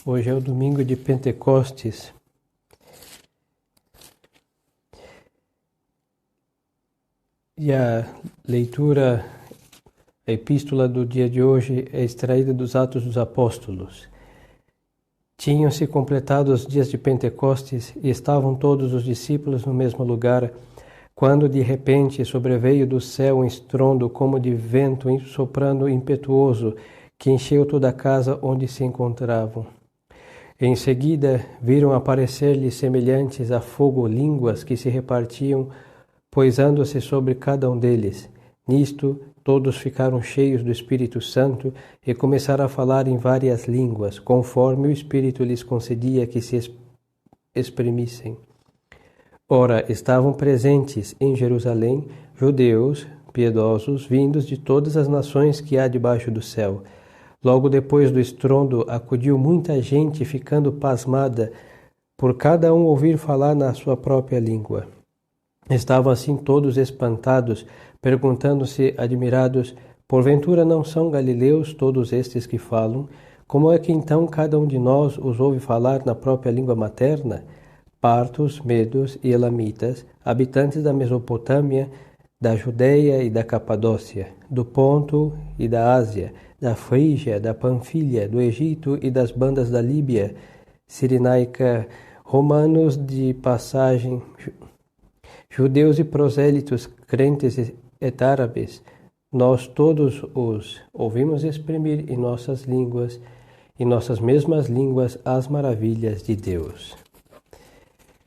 Hoje é o domingo de Pentecostes. E a leitura, a epístola do dia de hoje é extraída dos Atos dos Apóstolos. Tinham-se completado os dias de Pentecostes e estavam todos os discípulos no mesmo lugar, quando de repente sobreveio do céu um estrondo como de vento soprando impetuoso, que encheu toda a casa onde se encontravam. Em seguida, viram aparecer-lhes semelhantes a fogo línguas que se repartiam, poisando-se sobre cada um deles. Nisto, todos ficaram cheios do Espírito Santo e começaram a falar em várias línguas, conforme o Espírito lhes concedia que se exprimissem. Ora, estavam presentes em Jerusalém judeus piedosos vindos de todas as nações que há debaixo do céu. Logo depois do estrondo, acudiu muita gente, ficando pasmada, por cada um ouvir falar na sua própria língua. Estavam assim todos espantados, perguntando-se admirados: porventura não são galileus todos estes que falam? Como é que então cada um de nós os ouve falar na própria língua materna? Partos, medos e elamitas, habitantes da Mesopotâmia, da Judeia e da Capadócia, do Ponto e da Ásia, da Frígia, da Panfilha, do Egito e das bandas da Líbia, Cirenaica, romanos de passagem, judeus e prosélitos, crentes e árabes, nós todos os ouvimos exprimir em nossas línguas, em nossas mesmas línguas, as maravilhas de Deus.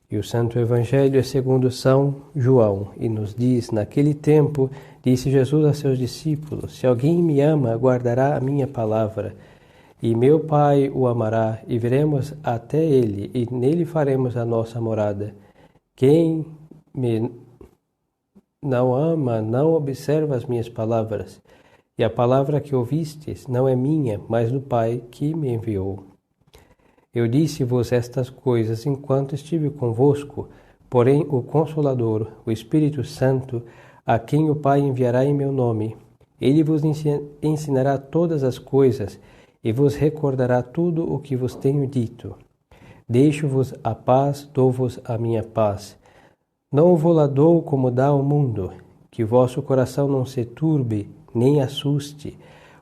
E o Santo Evangelho é segundo São João, e nos diz: naquele tempo, disse Jesus a seus discípulos: se alguém me ama, guardará a minha palavra, e meu Pai o amará, e viremos até ele, e nele faremos a nossa morada. Quem me não ama, não observa as minhas palavras, e a palavra que ouvistes não é minha, mas do Pai que me enviou. Eu disse-vos estas coisas enquanto estive convosco, porém o Consolador, o Espírito Santo, a quem o Pai enviará em meu nome, ele vos ensinará todas as coisas e vos recordará tudo o que vos tenho dito. Deixo-vos a paz, dou-vos a minha paz. Não vou-la dou como dá o mundo, que vosso coração não se turbe, nem assuste.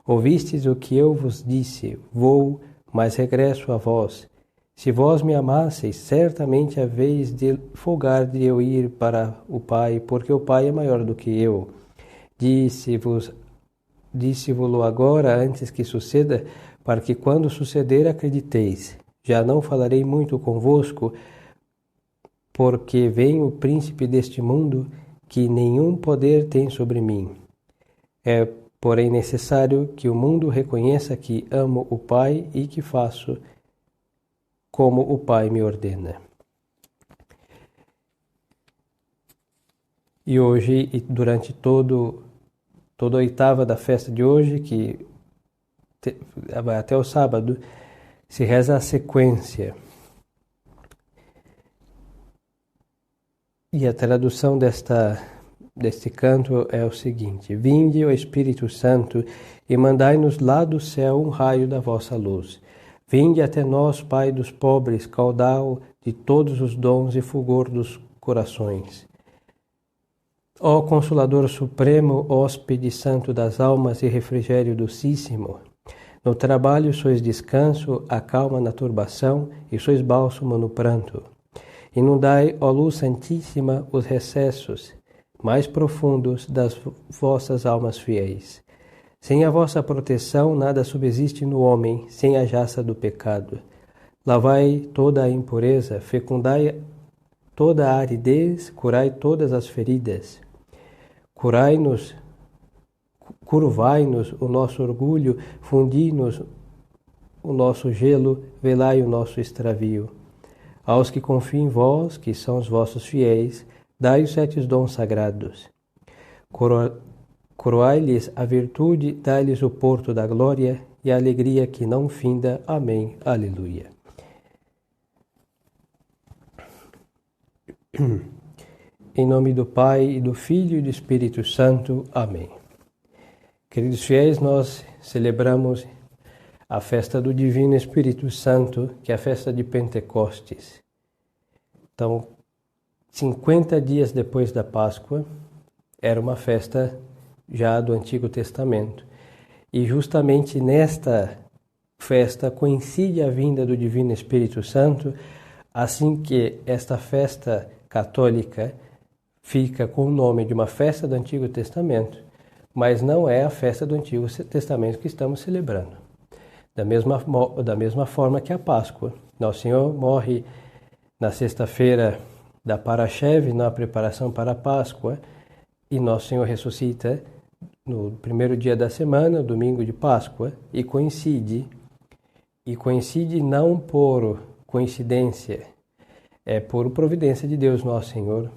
Ouvistes o que eu vos disse, vou, mas regresso a vós. Se vós me amasseis, certamente haveis de folgar de eu ir para o Pai, porque o Pai é maior do que eu. Disse-vos-lo agora, antes que suceda, para que quando suceder acrediteis. Já não falarei muito convosco, porque vem o príncipe deste mundo, que nenhum poder tem sobre mim. É, porém, necessário que o mundo reconheça que amo o Pai e que faço como o Pai me ordena. E hoje, e durante toda a oitava da festa de hoje, que vai até o sábado, se reza a sequência. E a tradução deste canto é o seguinte: vinde, ó Espírito Santo, e mandai-nos lá do céu um raio da vossa luz. Vinde até nós, Pai dos pobres, caudal de todos os dons e fulgor dos corações. Ó Consolador Supremo, hóspede santo das almas e refrigério docíssimo, no trabalho sois descanso, acalma na turbação e sois bálsamo no pranto. Inundai, ó Luz Santíssima, os recessos mais profundos das vossas almas fiéis. Sem a vossa proteção, nada subsiste no homem, sem a jaça do pecado. Lavai toda a impureza, fecundai toda a aridez, curai todas as feridas. Curvai-nos o nosso orgulho, fundi-nos o nosso gelo, velai o nosso extravio. Aos que confiam em vós, que são os vossos fiéis, dai os 7 dons sagrados. Coroai-lhes a virtude, dai-lhes o porto da glória e a alegria que não finda. Amém. Aleluia. Em nome do Pai, e do Filho e do Espírito Santo. Amém. Queridos fiéis, nós celebramos a festa do Divino Espírito Santo, que é a festa de Pentecostes. Então, 50 dias depois da Páscoa, era uma festa já do Antigo Testamento. E justamente nesta festa coincide a vinda do Divino Espírito Santo, assim que esta festa católica fica com o nome de uma festa do Antigo Testamento, mas não é a festa do Antigo Testamento que estamos celebrando. Da mesma forma que a Páscoa. Nosso Senhor morre na sexta-feira da Parashev, na preparação para a Páscoa, e Nosso Senhor ressuscita no primeiro dia da semana, domingo de Páscoa, e coincide não por coincidência, é por providência de Deus Nosso Senhor,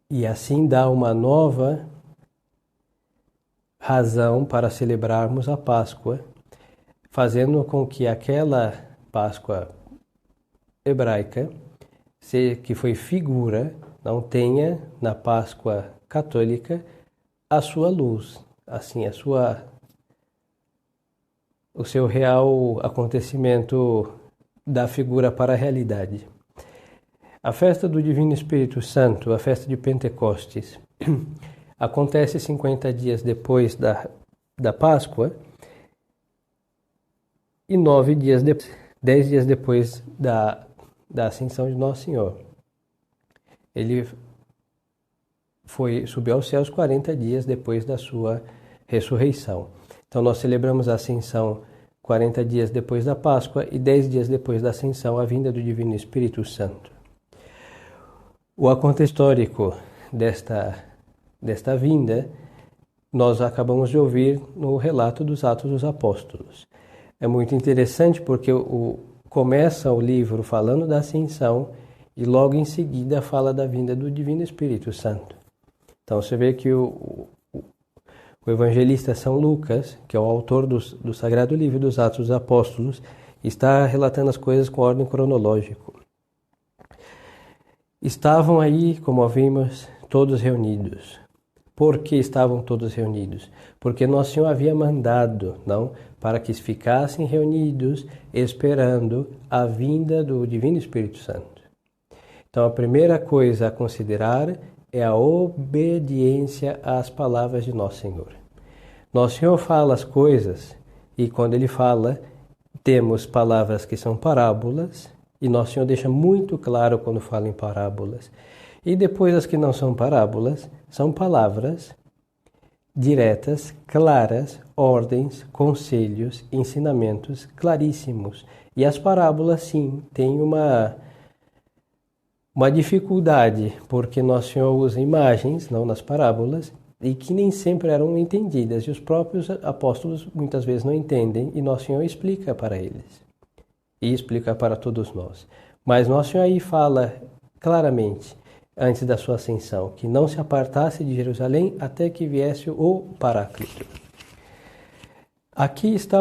e assim dá uma nova razão para celebrarmos a Páscoa, fazendo com que aquela Páscoa hebraica, que foi figura, não tenha na Páscoa católica a sua luz, assim, o seu real acontecimento da figura para a realidade. A festa do Divino Espírito Santo, a festa de Pentecostes, acontece 50 dias depois da Páscoa e 10 dias depois da ascensão de Nosso Senhor. Ele subiu aos céus 40 dias depois da sua ressurreição. Então nós celebramos a ascensão 40 dias depois da Páscoa e 10 dias depois da ascensão, a vinda do Divino Espírito Santo. O acontecimento histórico desta vinda, nós acabamos de ouvir no relato dos Atos dos Apóstolos. É muito interessante porque começa o livro falando da ascensão e logo em seguida fala da vinda do Divino Espírito Santo. Então você vê que o evangelista São Lucas, que é o autor do Sagrado Livro dos Atos dos Apóstolos, está relatando as coisas com ordem cronológica. Estavam aí, como vimos, todos reunidos. Por que estavam todos reunidos? Porque Nosso Senhor havia mandado, para que ficassem reunidos esperando a vinda do Divino Espírito Santo. Então a primeira coisa a considerar é a obediência às palavras de Nosso Senhor. Nosso Senhor fala as coisas e quando Ele fala, temos palavras que são parábolas e Nosso Senhor deixa muito claro quando fala em parábolas. E depois as que não são parábolas, são palavras diretas, claras, ordens, conselhos, ensinamentos claríssimos. E as parábolas, sim, têm uma dificuldade, porque Nosso Senhor usa imagens, não nas parábolas, e que nem sempre eram entendidas. E os próprios apóstolos muitas vezes não entendem, e Nosso Senhor explica para eles. E explica para todos nós. Mas Nosso Senhor aí fala claramente, antes da sua ascensão, que não se apartasse de Jerusalém até que viesse o Paráclito. Aqui está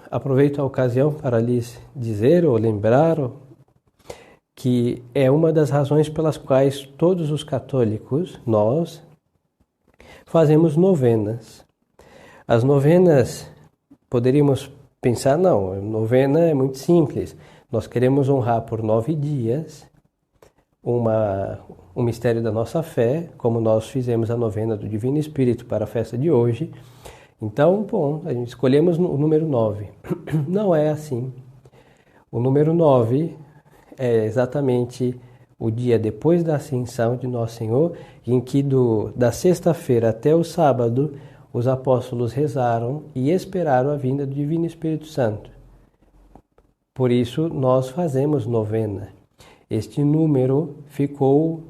aproveito a ocasião para lhes dizer ou lembrar que é uma das razões pelas quais todos os católicos, nós, fazemos novenas. As novenas, poderíamos pensar, não, novena é muito simples. Nós queremos honrar por 9 dias um mistério da nossa fé, como nós fizemos a novena do Divino Espírito para a festa de hoje. Então, a gente escolhemos o número 9. Não é assim. O número 9 é exatamente o dia depois da ascensão de Nosso Senhor, em que da sexta-feira até o sábado, os apóstolos rezaram e esperaram a vinda do Divino Espírito Santo. Por isso, nós fazemos novena. Este número ficou,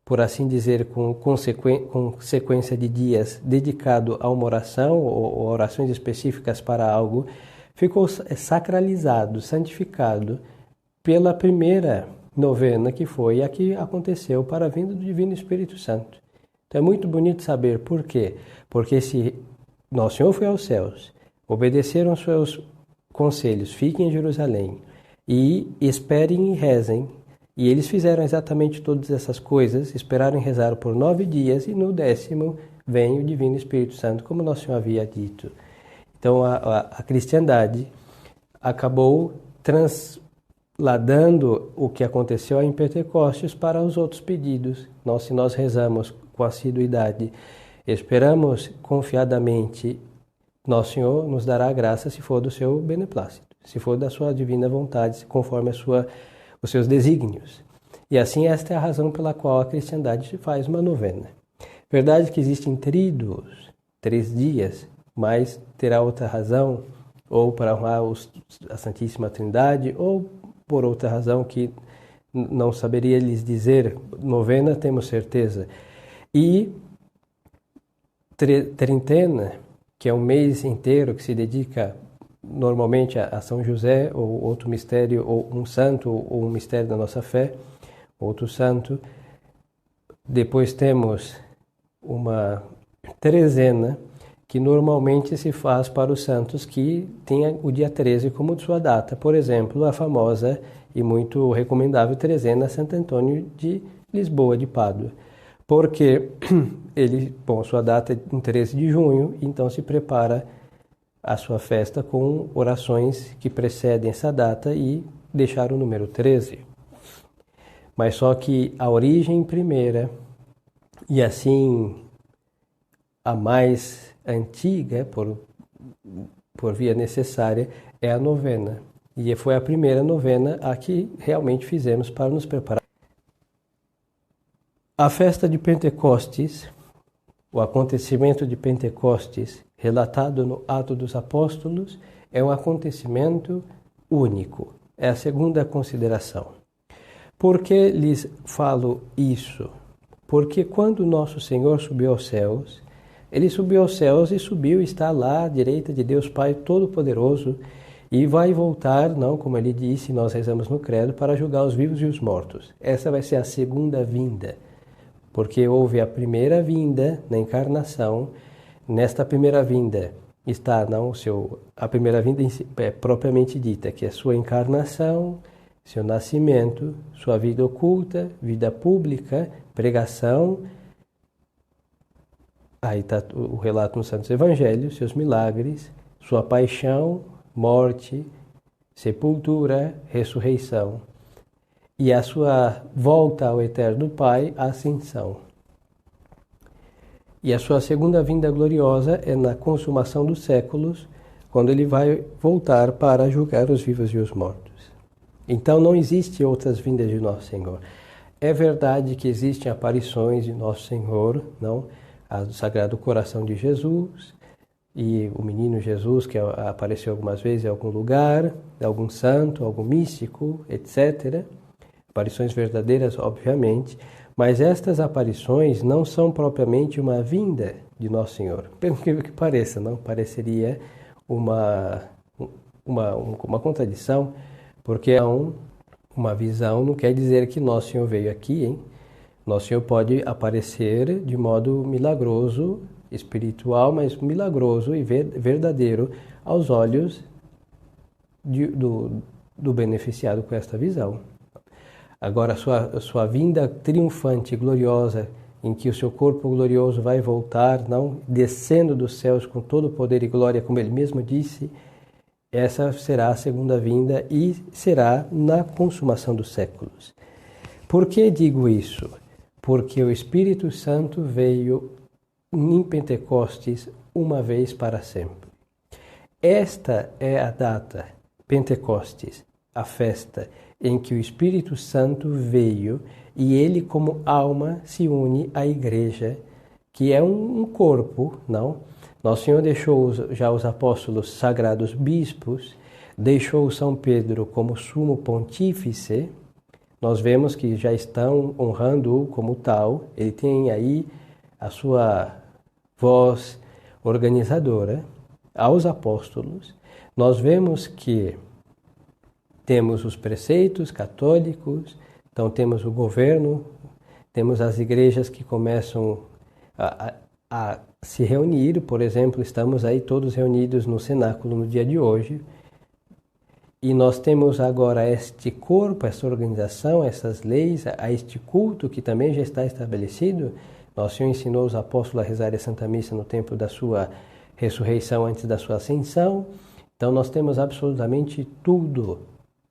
por assim dizer, com sequência de dias dedicado a uma oração ou orações específicas para algo, ficou sacralizado, santificado pela primeira novena, que foi a que aconteceu para a vinda do Divino Espírito Santo. Então é muito bonito saber por quê. Porque se Nosso Senhor foi aos céus, obedeceram aos seus conselhos, fiquem em Jerusalém e esperem e rezem, e eles fizeram exatamente todas essas coisas, esperaram e rezaram por 9 dias, e no 10º vem o Divino Espírito Santo, como Nosso Senhor havia dito. Então a cristandade acabou trasladando o que aconteceu em Pentecostes para os outros pedidos. Se nós rezamos com assiduidade, esperamos confiadamente, nosso Senhor nos dará a graça se for do seu beneplácito, se for da sua divina vontade, conforme os seus desígnios. E assim esta é a razão pela qual a cristandade faz uma novena. Verdade que existem tríduos, 3 dias, mas terá outra razão, ou para honrar a Santíssima Trindade, ou por outra razão que não saberia lhes dizer. Novena temos certeza. E trintena, que é um mês inteiro que se dedica normalmente a São José, ou outro mistério, ou um santo, ou um mistério da nossa fé, outro santo. Depois temos uma trezena, que normalmente se faz para os santos que têm o dia 13 como de sua data. Por exemplo, a famosa e muito recomendável trezena Santo Antônio de Lisboa, de Pádua. Porque sua data é em 13 de junho, então se prepara a sua festa com orações que precedem essa data e deixar o número 13. Mas só que a origem primeira, e assim a mais antiga, por via necessária, é a novena. E foi a primeira novena a que realmente fizemos para nos preparar. A festa de Pentecostes, o acontecimento de Pentecostes, relatado no Atos dos Apóstolos, é um acontecimento único. É a segunda consideração. Por que lhes falo isso? Porque quando nosso Senhor subiu aos céus, Ele subiu aos céus e está lá à direita de Deus Pai Todo-Poderoso e vai voltar, não, como Ele disse, nós rezamos no credo, para julgar os vivos e os mortos. Essa vai ser a segunda vinda, porque houve a primeira vinda na encarnação. Nesta primeira vinda está a primeira vinda propriamente dita, que é sua encarnação, seu nascimento, sua vida oculta, vida pública, pregação. Aí está o relato nos Santos Evangelhos, seus milagres, sua paixão, morte, sepultura, ressurreição. E a sua volta ao eterno Pai, a ascensão. E a sua segunda vinda gloriosa é na consumação dos séculos, quando Ele vai voltar para julgar os vivos e os mortos. Então não existe outras vindas de Nosso Senhor. É verdade que existem aparições de Nosso Senhor, não? A do Sagrado Coração de Jesus e o menino Jesus, que apareceu algumas vezes em algum lugar, algum santo, algum místico, etc. Aparições verdadeiras, obviamente, mas estas aparições não são propriamente uma vinda de Nosso Senhor. Pelo que pareça, não? Pareceria uma contradição, porque uma visão não quer dizer que Nosso Senhor veio aqui, hein? Nosso Senhor pode aparecer de modo milagroso, espiritual, mas milagroso e verdadeiro aos olhos do beneficiado com esta visão. Agora, sua vinda triunfante e gloriosa, em que o seu corpo glorioso vai voltar, não descendo dos céus com todo o poder e glória, como Ele mesmo disse, essa será a segunda vinda e será na consumação dos séculos. Por que digo isso? Porque o Espírito Santo veio em Pentecostes uma vez para sempre. Esta é a data, Pentecostes, a festa em que o Espírito Santo veio e Ele como alma se une à Igreja, que é um corpo, não? Nosso Senhor deixou já os apóstolos sagrados bispos, deixou São Pedro como sumo pontífice. Nós vemos que já estão honrando-o como tal. Ele tem aí a sua voz organizadora aos apóstolos. Nós vemos que temos os preceitos católicos, então temos o governo, temos as igrejas que começam a se reunir. Por exemplo, estamos aí todos reunidos no cenáculo no dia de hoje. E nós temos agora este corpo, essa organização, essas leis, a este culto que também já está estabelecido. Nosso Senhor ensinou os apóstolos a rezar a Santa Missa no tempo da sua ressurreição antes da sua ascensão. Então nós temos absolutamente tudo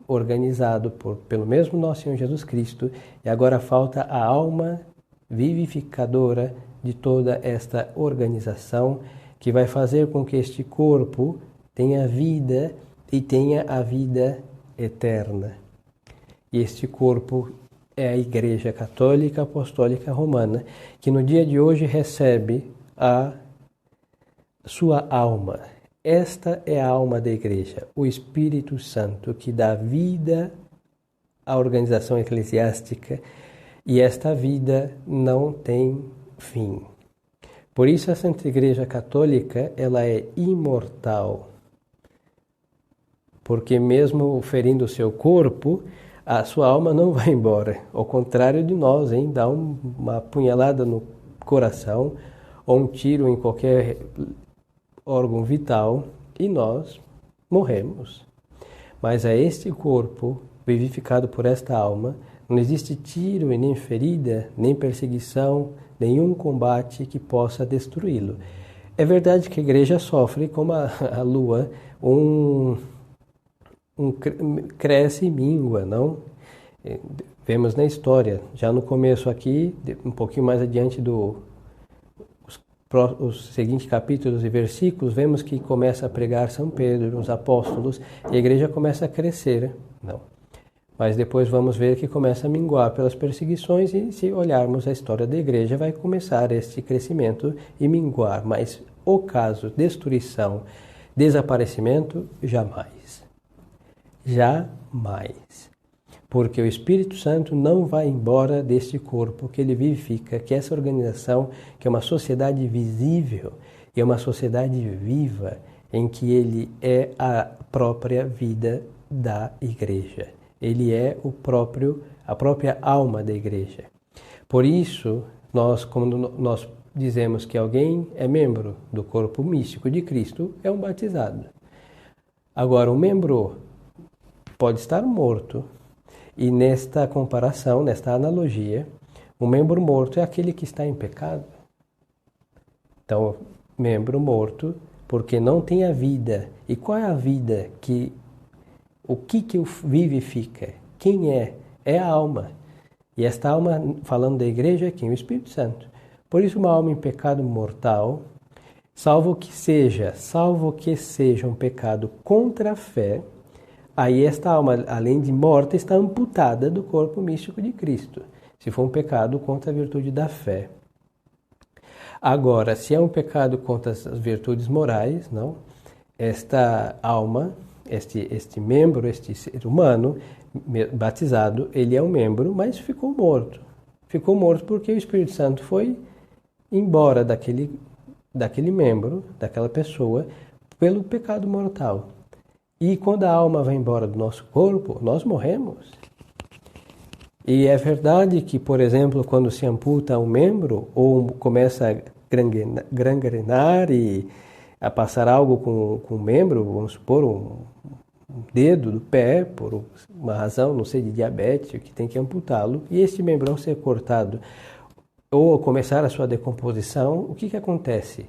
organizado pelo mesmo nosso Senhor Jesus Cristo, e agora falta a alma vivificadora de toda esta organização, que vai fazer com que este corpo tenha vida e tenha a vida eterna. E este corpo é a Igreja Católica Apostólica Romana, que no dia de hoje recebe a sua alma. Esta é a alma da Igreja, o Espírito Santo, que dá vida à organização eclesiástica, e esta vida não tem fim. Por isso a Santa Igreja Católica, ela é imortal, porque mesmo ferindo o seu corpo, a sua alma não vai embora. Ao contrário de nós, hein? Dá uma punhalada no coração ou um tiro em qualquer órgão vital e nós morremos. Mas a este corpo, vivificado por esta alma, não existe tiro e nem ferida, nem perseguição, nenhum combate que possa destruí-lo. É verdade que a igreja sofre, como a lua, cresce e mingua, não? Vemos na história, já no começo aqui, um pouquinho mais adiante os seguintes capítulos e versículos, vemos que começa a pregar São Pedro, os apóstolos, e a igreja começa a crescer, não? Mas depois vamos ver que começa a minguar pelas perseguições, e se olharmos a história da igreja, vai começar este crescimento e minguar. Mas o caso, destruição, desaparecimento, jamais. Jamais. Porque o Espírito Santo não vai embora deste corpo que ele vivifica, que essa organização, que é uma sociedade visível, e é uma sociedade viva, em que ele é a própria vida da igreja. Ele é a própria alma da igreja. Por isso, quando nós dizemos que alguém é membro do corpo místico de Cristo, é um batizado. Agora, um membro pode estar morto, e nesta comparação, nesta analogia, um membro morto é aquele que está em pecado. Então, membro morto, porque não tem a vida. E qual é a vida o que o vivifica? Quem é? É a alma. E esta alma, falando da igreja, é quem? O Espírito Santo. Por isso, uma alma em pecado mortal, salvo que seja um pecado contra a fé, aí esta alma, além de morta, está amputada do corpo místico de Cristo, se for um pecado contra a virtude da fé. Agora, se é um pecado contra as virtudes morais, não, esta alma, este membro, este ser humano batizado, ele é um membro, mas ficou morto. Ficou morto porque o Espírito Santo foi embora daquele membro, daquela pessoa, pelo pecado mortal. E quando a alma vai embora do nosso corpo, nós morremos. E é verdade que, por exemplo, quando se amputa um membro, ou começa a gangrenar e a passar algo com o membro, vamos supor, um dedo do pé, por uma razão, não sei, de diabetes, que tem que amputá-lo, e este membro, ao ser cortado, ou começar a sua decomposição, o que acontece?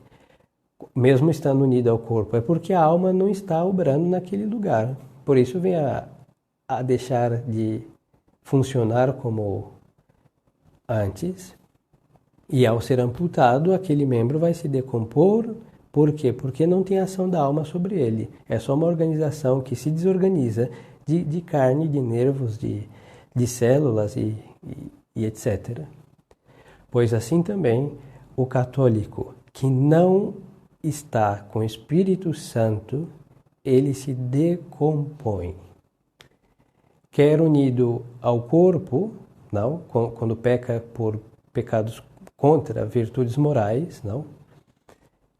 Mesmo estando unida ao corpo, é porque a alma não está obrando naquele lugar. Por isso vem a deixar de funcionar como antes. E ao ser amputado, aquele membro vai se decompor. Por quê? Porque não tem ação da alma sobre ele. É só uma organização que se desorganiza de carne, de nervos, de células e etc. Pois assim também o católico que não está com o Espírito Santo, ele se decompõe. Quer unido ao corpo, não, quando peca por pecados contra virtudes morais, não,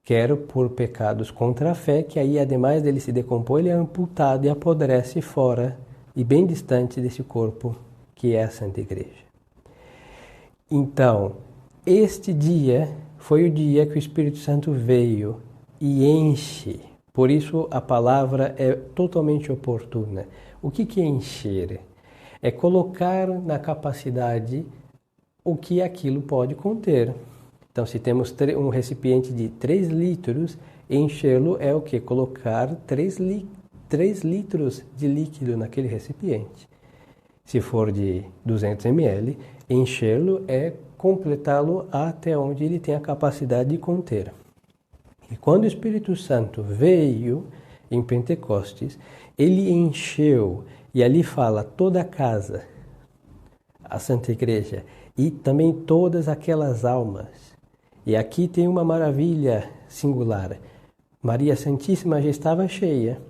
quer por pecados contra a fé, que aí, ademais dele se decompor, ele é amputado e apodrece fora e bem distante desse corpo que é a Santa Igreja. Então, este dia foi o dia que o Espírito Santo veio e enche. Por isso a palavra é totalmente oportuna. O que é encher? É colocar na capacidade o que aquilo pode conter. Então, se temos um recipiente de 3 litros, Enchê-lo é o que? Colocar 3 litros de líquido naquele recipiente. Se for de 200 ml, enchê-lo é completá-lo até onde ele tem a capacidade de conter. E quando o Espírito Santo veio em Pentecostes, ele encheu, e ali fala toda a casa, a Santa Igreja, e também todas aquelas almas. E aqui tem uma maravilha singular. Maria Santíssima já estava cheia.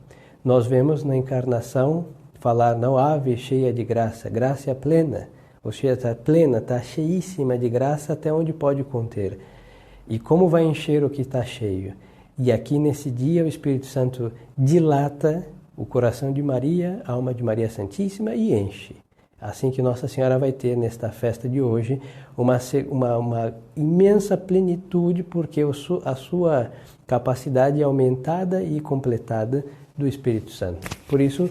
Nós vemos na encarnação falar, não, ave cheia de graça, graça plena. Ou seja, está plena, está cheíssima de graça até onde pode conter. E como vai encher o que está cheio? E aqui nesse dia o Espírito Santo dilata o coração de Maria, a alma de Maria Santíssima e enche. Assim que Nossa Senhora vai ter nesta festa de hoje uma imensa plenitude, porque a sua capacidade é aumentada e completada do Espírito Santo. Por isso,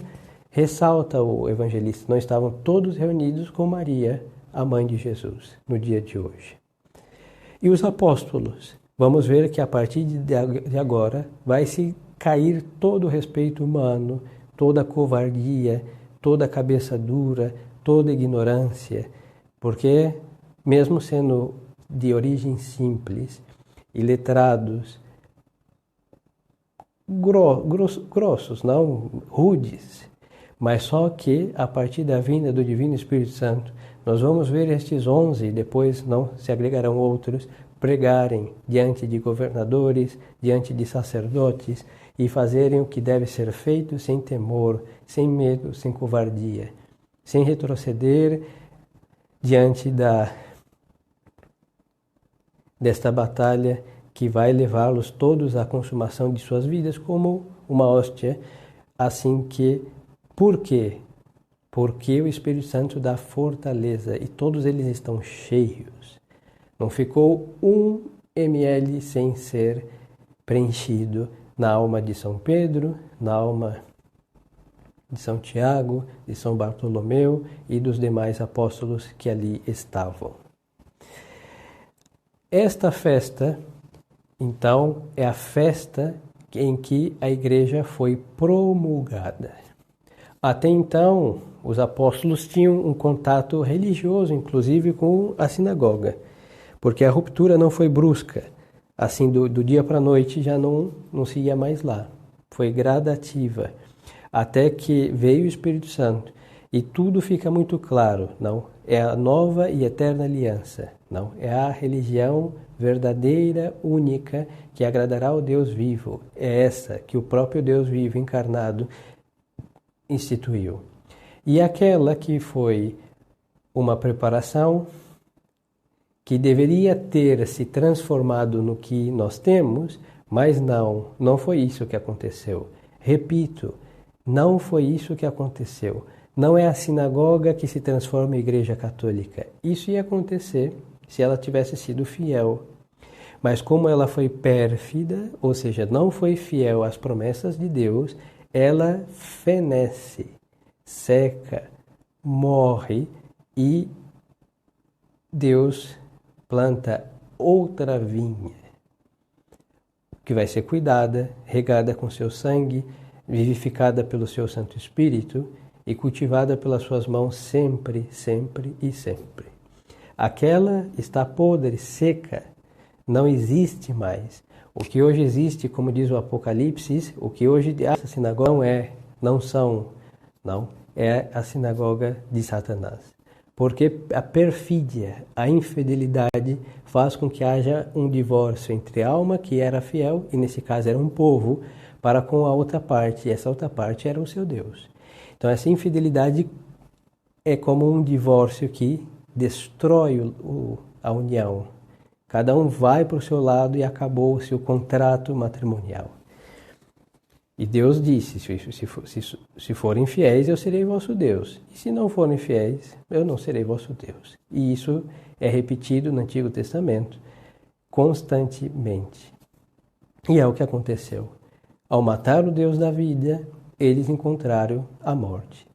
ressalta o evangelista, não estavam todos reunidos com Maria, a mãe de Jesus, no dia de hoje. E os apóstolos? Vamos ver que a partir de agora vai se cair todo o respeito humano, toda a covardia, toda a cabeça dura, toda a ignorância, porque mesmo sendo de origem simples e letrados, grossos, não rudes, mas só que a partir da vinda do Divino Espírito Santo, nós vamos ver estes 11, depois não se agregarão outros, pregarem diante de governadores, diante de sacerdotes e fazerem o que deve ser feito sem temor, sem medo, sem covardia, sem retroceder diante desta batalha que vai levá-los todos à consumação de suas vidas como uma hóstia, assim que, por quê? Porque o Espírito Santo dá fortaleza e todos eles estão cheios. Não ficou 1 ml sem ser preenchido na alma de São Pedro, na alma de São Tiago, de São Bartolomeu e dos demais apóstolos que ali estavam. Esta festa, então, é a festa em que a igreja foi promulgada. Até então, os apóstolos tinham um contato religioso, inclusive com a sinagoga, porque a ruptura não foi brusca. Assim, do dia para a noite já não se ia mais lá. Foi gradativa, até que veio o Espírito Santo. E tudo fica muito claro, não? É a nova e eterna aliança, não? É a religião verdadeira, única, que agradará ao Deus vivo. É essa que o próprio Deus vivo encarnado instituiu. E aquela que foi uma preparação que deveria ter se transformado no que nós temos, mas não foi isso que aconteceu. Repito, não foi isso que aconteceu. Não é a sinagoga que se transforma em igreja católica. Isso ia acontecer se ela tivesse sido fiel. Mas como ela foi pérfida, ou seja, não foi fiel às promessas de Deus, ela fenece, seca, morre e Deus planta outra vinha que vai ser cuidada, regada com seu sangue, vivificada pelo seu Santo Espírito e cultivada pelas suas mãos sempre, sempre e sempre. Aquela está podre, seca, não existe mais. O que hoje existe, como diz o Apocalipse, o que hoje essa sinagoga não é a sinagoga de Satanás. Porque a perfídia, a infidelidade faz com que haja um divórcio entre a alma que era fiel, e nesse caso era um povo, para com a outra parte, e essa outra parte era o seu Deus. Então essa infidelidade é como um divórcio que destrói a união. Cada um vai para o seu lado e acabou o seu contrato matrimonial. E Deus disse, se forem fiéis, eu serei vosso Deus. E se não forem fiéis, eu não serei vosso Deus. E isso é repetido no Antigo Testamento constantemente. E é o que aconteceu. Ao matar o Deus da vida, eles encontraram a morte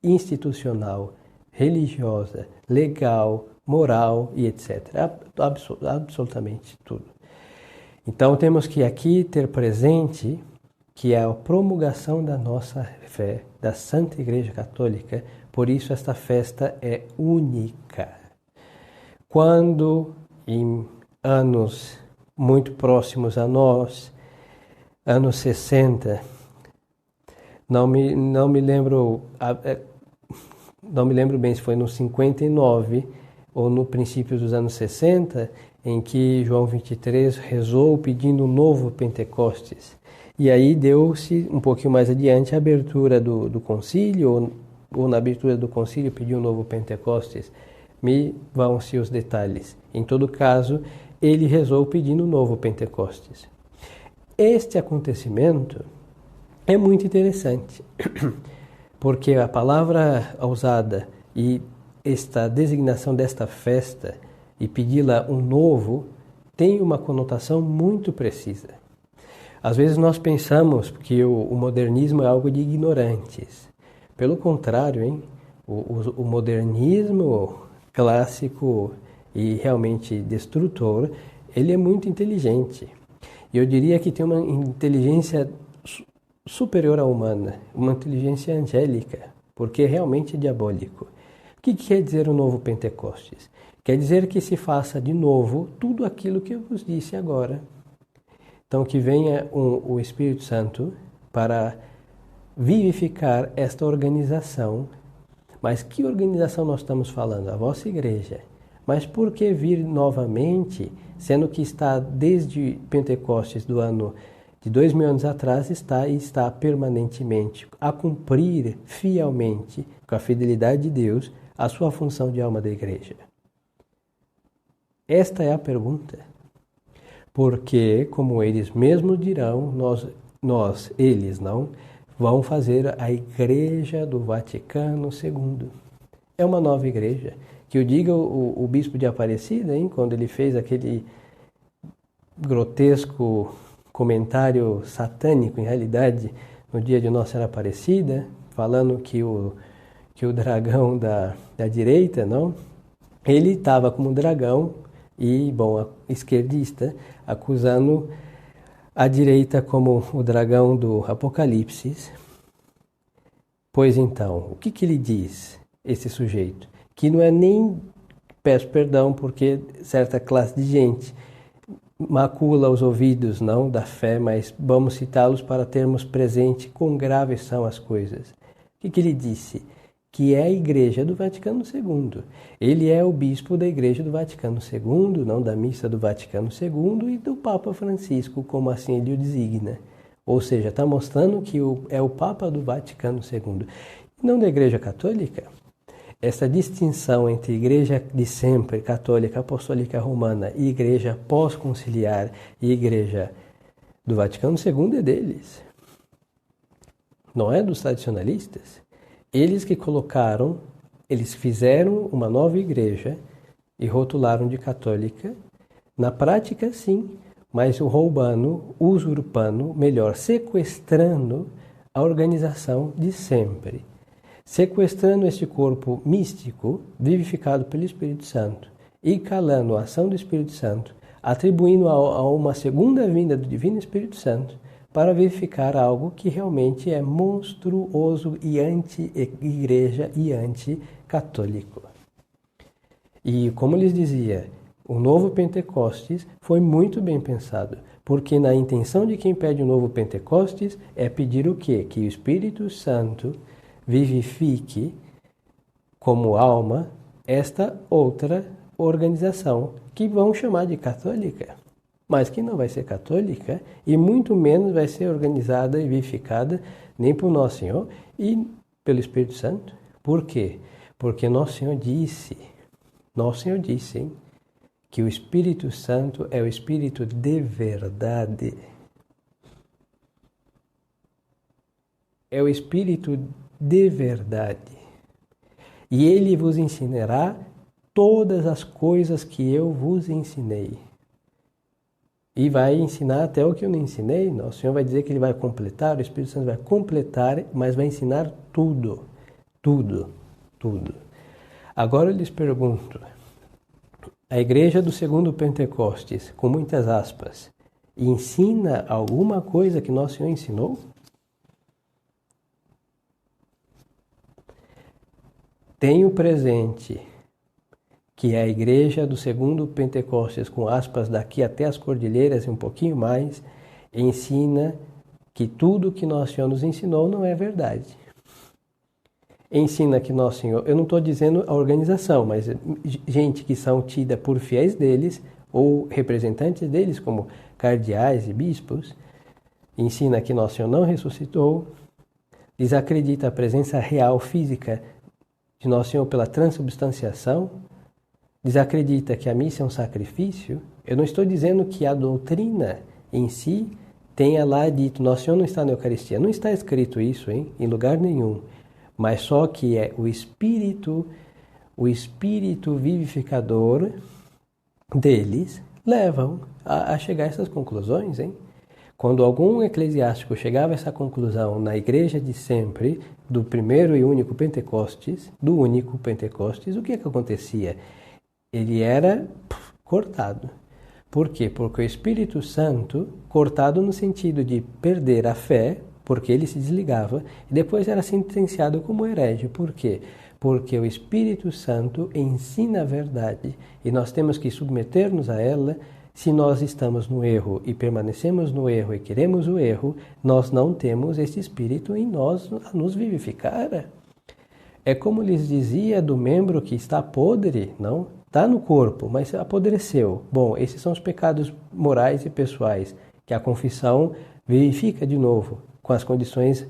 institucional, religiosa, legal, moral e etc. Absolutamente tudo. Então temos que aqui ter presente que é a promulgação da nossa fé, da Santa Igreja Católica, por isso esta festa é única. Quando em anos muito próximos a nós, anos 60, não me lembro bem se foi no 59 ou no princípio dos anos 60, em que João 23 rezou pedindo um novo Pentecostes. E aí deu-se, um pouquinho mais adiante, a abertura do concílio, ou na abertura do concílio pediu um novo Pentecostes. Me vão-se os detalhes. Em todo caso, ele rezou pedindo um novo Pentecostes. Este acontecimento é muito interessante, porque a palavra usada e esta designação desta festa e pedi-la um novo tem uma conotação muito precisa. Às vezes nós pensamos que o modernismo é algo de ignorantes. Pelo contrário, hein? O modernismo clássico e realmente destrutor, ele é muito inteligente. E eu diria que tem uma inteligência superior à humana, uma inteligência angélica, porque é realmente diabólico. O que quer dizer o novo Pentecostes? Quer dizer que se faça de novo tudo aquilo que eu vos disse agora. Então, que venha o Espírito Santo para vivificar esta organização. Mas que organização nós estamos falando? A vossa igreja. Mas por que vir novamente, sendo que está desde Pentecostes do ano de 2000 anos atrás, está permanentemente a cumprir fielmente, com a fidelidade de Deus, a sua função de alma da igreja? Esta é a pergunta. Porque, como eles mesmos dirão, eles não, vão fazer a Igreja do Vaticano II. É uma nova igreja. Que eu diga o bispo de Aparecida, hein, quando ele fez aquele grotesco comentário satânico, em realidade, no dia de Nossa Senhora Aparecida, falando que o dragão da direita, não, ele estava como dragão e, bom, esquerdista, acusando a direita como o dragão do Apocalipse. Pois então, o que ele diz, esse sujeito? Que não é nem, peço perdão, porque certa classe de gente macula os ouvidos, não, da fé, mas vamos citá-los para termos presente quão graves são as coisas. O que ele disse? Que é a Igreja do Vaticano II. Ele é o bispo da Igreja do Vaticano II, não da Missa do Vaticano II e do Papa Francisco, como assim ele o designa. Ou seja, está mostrando que é o Papa do Vaticano II, não da Igreja Católica. Essa distinção entre Igreja de sempre, Católica, Apostólica Romana, e Igreja pós-conciliar e Igreja do Vaticano II é deles. Não é dos tradicionalistas. Eles que colocaram, eles fizeram uma nova igreja e rotularam de católica. Na prática, sim, mas roubando, usurpando, melhor, sequestrando a organização de sempre. Sequestrando este corpo místico, vivificado pelo Espírito Santo, e calando a ação do Espírito Santo, atribuindo a uma segunda vinda do Divino Espírito Santo, para verificar algo que realmente é monstruoso e anti-igreja e anti-católico. E como lhes dizia, o novo Pentecostes foi muito bem pensado, porque na intenção de quem pede o novo Pentecostes é pedir o quê? Que o Espírito Santo vivifique como alma esta outra organização, que vão chamar de católica, mas que não vai ser católica e muito menos vai ser organizada e vivificada nem por Nosso Senhor e pelo Espírito Santo. Por quê? Porque Nosso Senhor disse, hein, que o Espírito Santo é o Espírito de verdade. É o Espírito de verdade. E Ele vos ensinará todas as coisas que eu vos ensinei. E vai ensinar até o que eu não ensinei. Nosso Senhor vai dizer que Ele vai completar, o Espírito Santo vai completar, mas vai ensinar tudo. Tudo. Tudo. Agora eu lhes pergunto, a igreja do segundo Pentecostes, com muitas aspas, ensina alguma coisa que Nosso Senhor ensinou? Tenho presente que a igreja do segundo Pentecostes, com aspas, daqui até as cordilheiras e um pouquinho mais, ensina que tudo que Nosso Senhor nos ensinou não é verdade. Ensina que Nosso Senhor, eu não estou dizendo a organização, mas gente que são tida por fiéis deles ou representantes deles, como cardeais e bispos, ensina que Nosso Senhor não ressuscitou, desacredita a presença real, física de Nosso Senhor pela transubstanciação, desacredita que a missa é um sacrifício. Eu não estou dizendo que a doutrina em si tenha lá dito Nosso Senhor não está na Eucaristia. Não está escrito isso, em lugar nenhum. Mas só que é o Espírito vivificador deles levam a chegar a essas conclusões, hein? Quando algum eclesiástico chegava a essa conclusão na igreja de sempre, do primeiro e único Pentecostes, o que acontecia? Ele era cortado. Por quê? Porque o Espírito Santo, cortado no sentido de perder a fé, porque ele se desligava, e depois era sentenciado como herege. Por quê? Porque o Espírito Santo ensina a verdade, e nós temos que submeter-nos a ela. Se nós estamos no erro e permanecemos no erro e queremos o erro, nós não temos esse Espírito em nós a nos vivificar. É como lhes dizia do membro que está podre, não? Está no corpo, mas apodreceu. Bom, esses são os pecados morais e pessoais, que a confissão verifica de novo, com as condições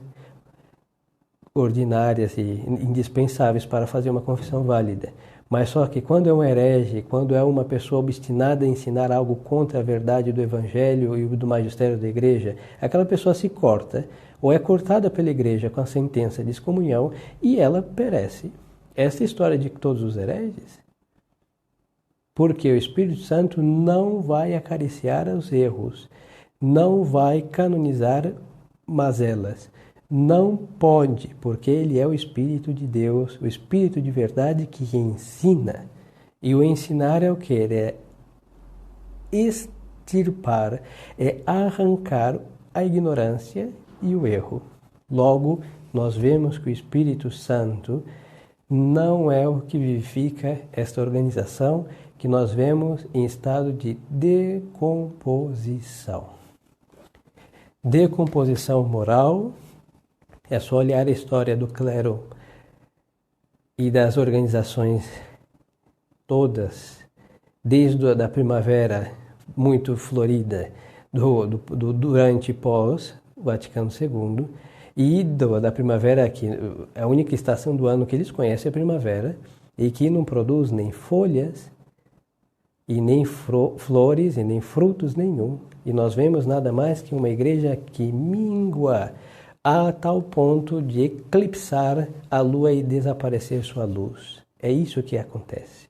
ordinárias e indispensáveis para fazer uma confissão válida. Mas só que quando é um herege, quando é uma pessoa obstinada a ensinar algo contra a verdade do Evangelho e do magistério da igreja, aquela pessoa se corta, ou é cortada pela igreja com a sentença de excomunhão, e ela perece. Essa é a história de todos os hereges. Porque o Espírito Santo não vai acariciar os erros, não vai canonizar mazelas. Não pode, porque ele é o Espírito de Deus, o Espírito de verdade que ensina. E o ensinar é o que? É extirpar, é arrancar a ignorância e o erro. Logo, nós vemos que o Espírito Santo não é o que vivifica esta organização que nós vemos em estado de decomposição. Decomposição moral. É só olhar a história do clero e das organizações todas, desde a da primavera muito florida, durante e pós Vaticano II, e da primavera, que a única estação do ano que eles conhecem é a primavera, e que não produz nem folhas, e nem flores, e nem frutos nenhum. E nós vemos nada mais que uma igreja que mingua a tal ponto de eclipsar a lua e desaparecer sua luz. É isso que acontece.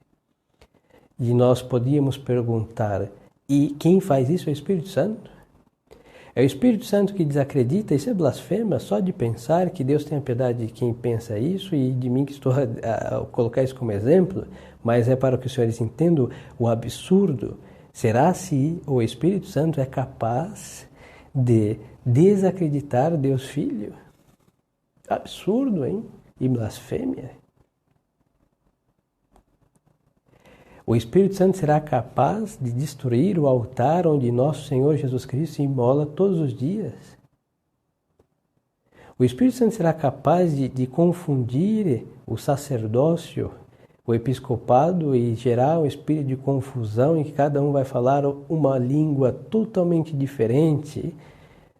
E nós podíamos perguntar, e quem faz isso é o Espírito Santo? É o Espírito Santo que desacredita, isso é blasfema, só de pensar que Deus tem a piedade de quem pensa isso e de mim que estou a colocar isso como exemplo, mas é para que os senhores entendam o absurdo. Será se o Espírito Santo é capaz de desacreditar Deus Filho? Absurdo, hein? E blasfêmia. O Espírito Santo será capaz de destruir o altar onde nosso Senhor Jesus Cristo se imola todos os dias? O Espírito Santo será capaz de confundir o sacerdócio, o episcopado e gerar um espírito de confusão em que cada um vai falar uma língua totalmente diferente,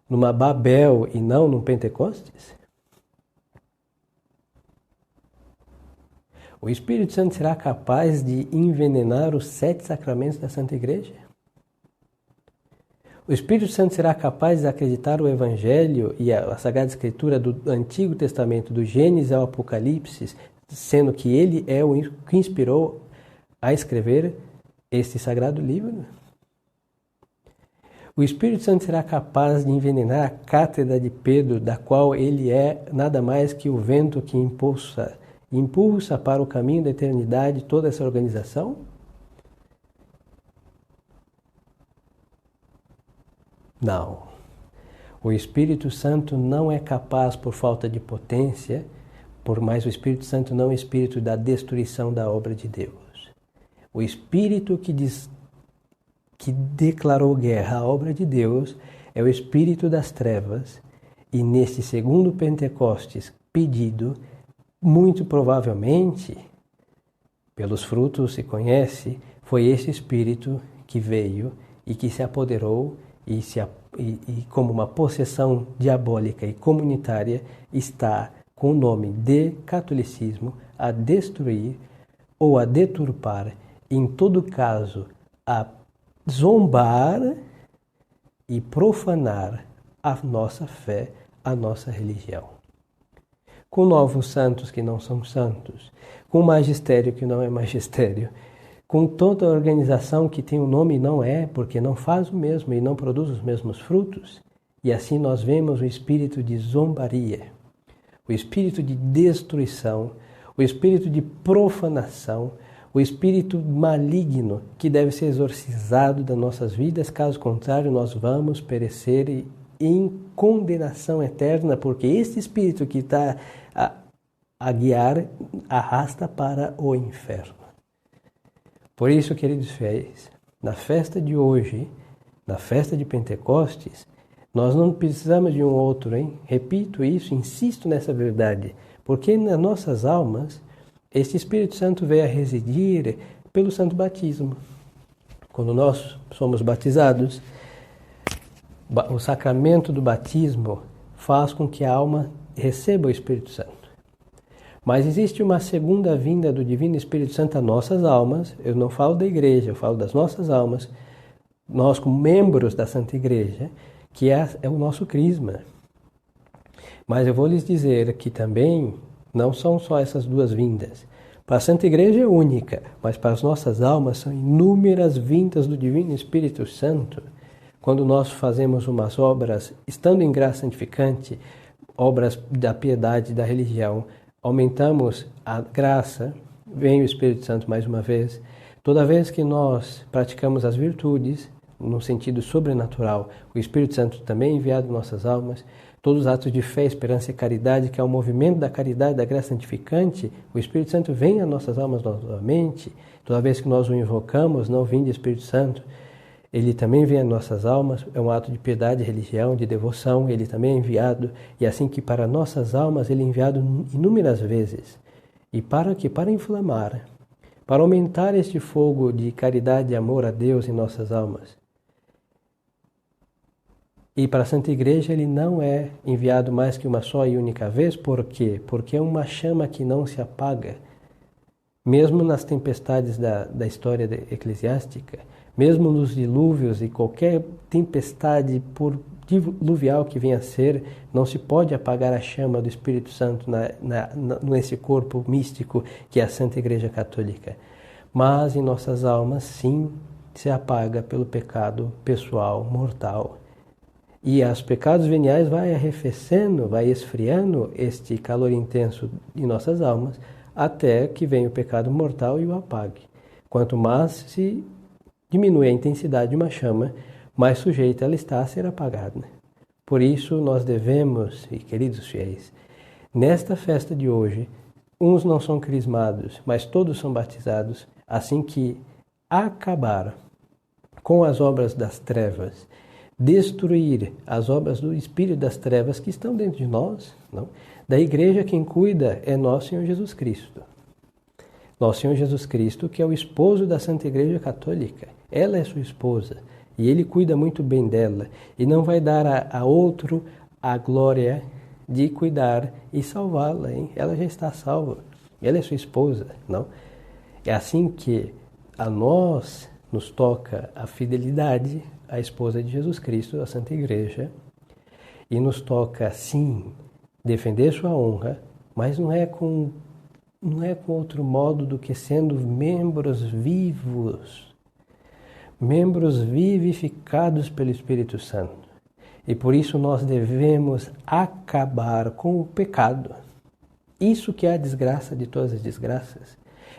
numa Babel e não num Pentecostes? O Espírito Santo será capaz de envenenar os 7 sacramentos da Santa Igreja? O Espírito Santo será capaz de acreditar o Evangelho e a Sagrada Escritura do Antigo Testamento, do Gênesis ao Apocalipse, sendo que ele é o que inspirou a escrever este sagrado livro? O Espírito Santo será capaz de envenenar a cátedra de Pedro, da qual ele é nada mais que o vento que impulsa para o caminho da eternidade toda essa organização? Não. O Espírito Santo não é capaz por falta de potência, por mais o Espírito Santo não é espírito da destruição da obra de Deus. O Espírito que declarou guerra à obra de Deus é o Espírito das trevas, e neste segundo Pentecostes pedido, muito provavelmente, pelos frutos se conhece, foi esse Espírito que veio e que se apoderou e como uma possessão diabólica e comunitária está com o nome de catolicismo a destruir ou a deturpar, em todo caso a zombar e profanar a nossa fé, a nossa religião. Com novos santos que não são santos, com magistério que não é magistério, com toda a organização que tem um nome e não é, porque não faz o mesmo e não produz os mesmos frutos, e assim nós vemos o espírito de zombaria, o espírito de destruição, o espírito de profanação, o espírito maligno que deve ser exorcizado das nossas vidas, caso contrário nós vamos perecer em condenação eterna, porque esse espírito que está a guiar arrasta para o inferno. Por isso, queridos fiéis, na festa de hoje, na festa de Pentecostes, nós não precisamos de um outro, hein? Repito isso, insisto nessa verdade, porque nas nossas almas, este Espírito Santo veio a residir pelo santo batismo. Quando nós somos batizados, o sacramento do batismo faz com que a alma receba o Espírito Santo. Mas existe uma segunda vinda do Divino Espírito Santo a nossas almas. Eu não falo da igreja, eu falo das nossas almas. Nós, como membros da Santa Igreja, que é o nosso crisma. Mas eu vou lhes dizer que também não são só essas duas vindas. Para a Santa Igreja é única, mas para as nossas almas são inúmeras vindas do Divino Espírito Santo. Quando nós fazemos umas obras, estando em graça santificante, obras da piedade, da religião, aumentamos a graça, vem o Espírito Santo mais uma vez. Toda vez que nós praticamos as virtudes, no sentido sobrenatural, o Espírito Santo também é enviado em nossas almas. Todos os atos de fé, esperança e caridade, que é o movimento da caridade, da graça santificante, o Espírito Santo vem a nossas almas novamente. Toda vez que nós o invocamos, não vinde Espírito Santo, ele também vem a nossas almas, é um ato de piedade, religião, de devoção, ele também é enviado, e assim que para nossas almas ele é enviado inúmeras vezes. E para quê? Para inflamar, para aumentar este fogo de caridade e amor a Deus em nossas almas. E para a Santa Igreja ele não é enviado mais que uma só e única vez, por quê? Porque é uma chama que não se apaga. Mesmo nas tempestades da história eclesiástica, mesmo nos dilúvios e qualquer tempestade por diluvial que venha a ser, não se pode apagar a chama do Espírito Santo nesse corpo místico que é a Santa Igreja Católica. Mas em nossas almas, sim, se apaga pelo pecado pessoal, mortal. E os pecados veniais vai arrefecendo, vai esfriando este calor intenso em nossas almas, até que venha o pecado mortal e o apague. Quanto mais se diminui a intensidade de uma chama, mais sujeita ela está a ser apagada. Por isso nós devemos, e queridos fiéis, nesta festa de hoje, uns não são crismados, mas todos são batizados, assim que acabar com as obras das trevas, destruir as obras do Espírito das trevas que estão dentro de nós, não? Da igreja quem cuida é nosso Senhor Jesus Cristo. Nosso Senhor Jesus Cristo, que é o esposo da Santa Igreja Católica. Ela é sua esposa e ele cuida muito bem dela e não vai dar a outro a glória de cuidar e salvá-la, hein? Ela já está salva. Ela é sua esposa, não? É assim que a nós nos toca a fidelidade à esposa de Jesus Cristo, da Santa Igreja, e nos toca, sim, defender sua honra, mas não é com outro modo do que sendo membros vivos, membros vivificados pelo Espírito Santo. E por isso nós devemos acabar com o pecado. Isso que é a desgraça de todas as desgraças.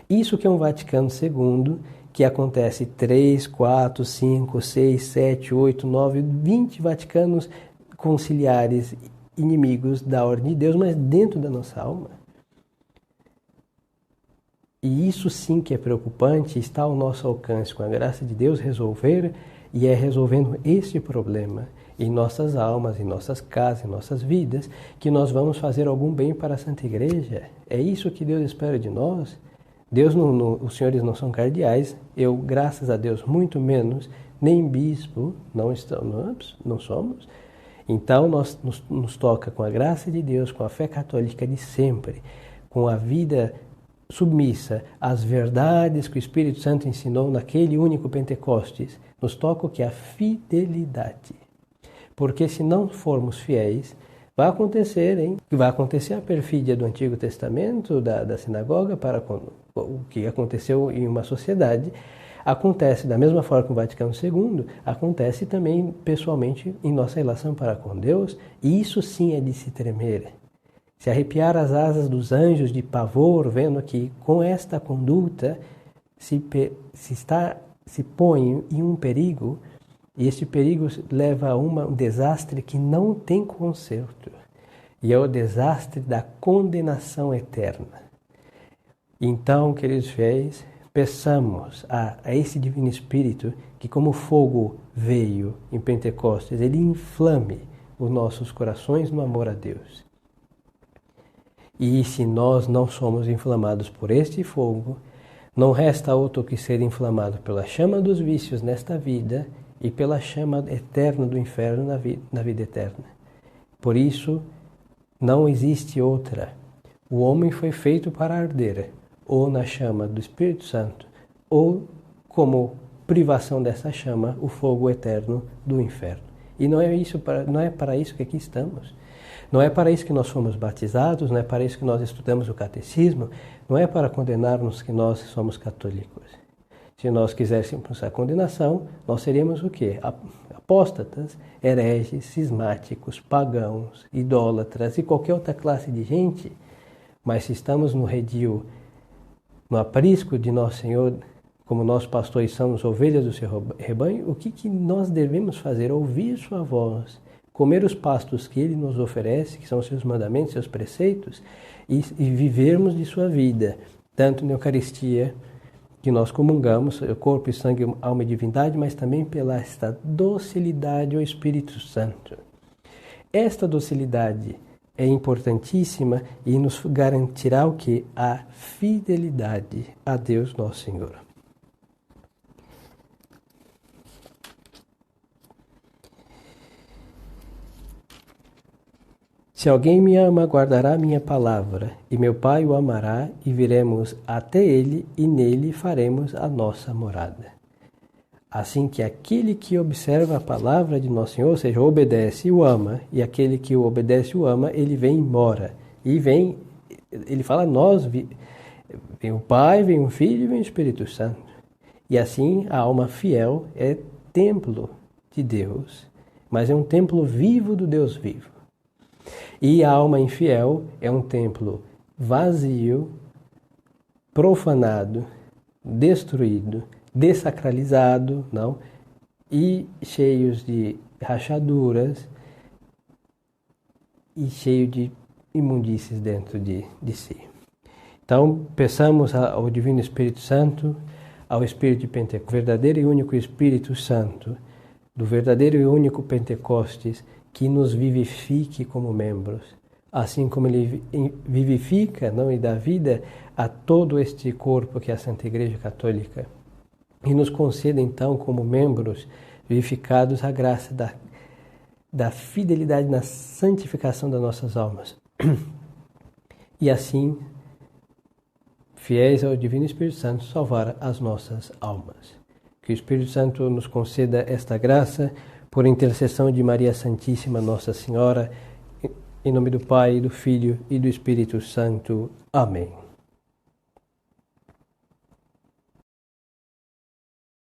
Isso que é um Vaticano II, que acontece 3, 4, 5, 6, 7, 8, 9, 20 Vaticanos conciliares inimigos da ordem de Deus, mas dentro da nossa alma. E isso sim que é preocupante, está ao nosso alcance, com a graça de Deus, resolver, e é resolvendo esse problema em nossas almas, em nossas casas, em nossas vidas, que nós vamos fazer algum bem para a Santa Igreja. É isso que Deus espera de nós. Os senhores não são cardeais, eu, graças a Deus, muito menos, nem bispo, não somos. Então, nos toca com a graça de Deus, com a fé católica de sempre, com a vida submissa às verdades que o Espírito Santo ensinou naquele único Pentecostes, nos toca o que? A fidelidade. Porque se não formos fiéis, vai acontecer a perfídia do Antigo Testamento, da sinagoga, para o que aconteceu em uma sociedade, acontece da mesma forma que o Vaticano II, acontece também pessoalmente em nossa relação para com Deus, e isso sim é de se tremer. Se arrepiar as asas dos anjos de pavor, vendo que com esta conduta se põe em um perigo, e este perigo leva a um desastre que não tem conserto, e é o desastre da condenação eterna. Então, queridos fiéis, peçamos a esse Divino Espírito que, como fogo veio em Pentecostes, ele inflame os nossos corações no amor a Deus. E se nós não somos inflamados por este fogo, não resta outro que ser inflamado pela chama dos vícios nesta vida e pela chama eterna do inferno na vida eterna. Por isso, não existe outra. O homem foi feito para arder, ou na chama do Espírito Santo, ou como privação dessa chama, o fogo eterno do inferno. E não é para isso que aqui estamos. Não é para isso que nós fomos batizados, não é para isso que nós estudamos o catecismo, não é para condenar-nos que nós somos católicos. Se nós quiséssemos a condenação, nós seríamos o quê? Apóstatas, hereges, cismáticos, pagãos, idólatras e qualquer outra classe de gente. Mas se estamos no redil, no aprisco de Nosso Senhor, como nós pastores somos ovelhas do seu rebanho, o que nós devemos fazer? Ouvir sua voz, comer os pastos que Ele nos oferece, que são seus mandamentos, seus preceitos, e vivermos de sua vida, tanto na Eucaristia, que nós comungamos, corpo e sangue, alma e divindade, mas também pela esta docilidade ao Espírito Santo. Esta docilidade é importantíssima e nos garantirá o que? A fidelidade a Deus nosso Senhor. Se alguém me ama, guardará minha palavra, e meu Pai o amará, e viremos até ele, e nele faremos a nossa morada. Assim que aquele que observa a palavra de Nosso Senhor, ou seja, obedece e o ama, e aquele que o obedece e o ama, ele vem embora. E vem, ele fala nós, vem o Pai, vem o Filho e vem o Espírito Santo. E assim a alma fiel é templo de Deus, mas é um templo vivo do Deus vivo. E a alma infiel é um templo vazio, profanado, destruído, desacralizado, não? E cheios de rachaduras e cheio de imundícies dentro de si. Então, peçamos ao Divino Espírito Santo, ao Espírito de Pentecostes, verdadeiro e único Espírito Santo, do verdadeiro e único Pentecostes, que nos vivifique como membros, assim como Ele vivifica, não, e dá vida a todo este corpo que é a Santa Igreja Católica, e nos conceda então como membros vivificados a graça da fidelidade na santificação das nossas almas. E assim, fiéis ao Divino Espírito Santo, salvar as nossas almas. Que o Espírito Santo nos conceda esta graça, por intercessão de Maria Santíssima Nossa Senhora, em nome do Pai, do Filho e do Espírito Santo. Amém.